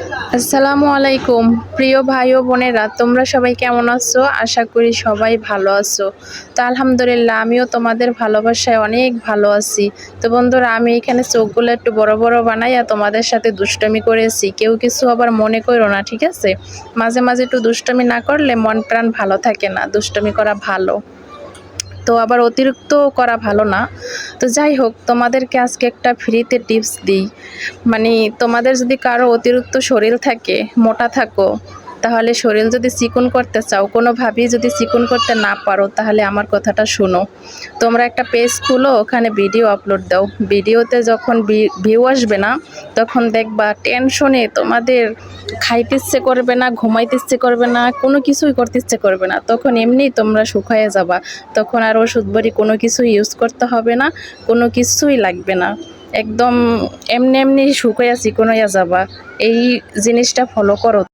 আসসালামু আলাইকুম প্রিয় ভাই ও বোনেরা, তোমরা সবাই কেমন আছো? আশা করি সবাই ভালো আছো। তো আলহামদুলিল্লাহ, আমিও তোমাদের ভালোবাসায় অনেক ভালো আছি। তো বন্ধুরা, আমি এখানে চোখগুলো একটু বড় বড় বানাইয়া তোমাদের সাথে দুষ্টমি করেছি, কেউ কিছু আবার মনে করো না, ঠিক আছে? মাঝে মাঝে একটু দুষ্টমি না করলে মন প্রাণ ভালো থাকে না, দুষ্টমি করা ভালো, তো আবার অতিরিক্ত করা ভালো না। তো যাই হোক, তোমাদেরকে আজকে একটা ফ্রিতে টিপস দিই। মানে তোমাদের যদি কারো অতিরিক্ত শরীর থাকে, মোটা থাকো, তাহলে শরীর যদি চিকন করতে চাও, কোনোভাবেই যদি চিকন করতে না পারো, তাহলে আমার কথাটা শোনো। তোমরা একটা পেজ খুলো, ওখানে ভিডিও আপলোড দাও। ভিডিওতে যখন ভিউ আসবে না, তখন দেখবা টেনশনে তোমাদের খাইতে ইচ্ছে করবে না, ঘুমাইতে ইচ্ছে করবে না, কোনো কিছুই করতে ইচ্ছে করবে না। তখন এমনি তোমরা শুকায়ে যাবা। তখন আর ওষুধ বড়ি কোনো কিছু ইউজ করতে হবে না, কোনো কিছুই লাগবে না। একদম এমনি এমনি শুকাইয়া চিকন হইয়া যাবা। এই জিনিসটা ফলো করো।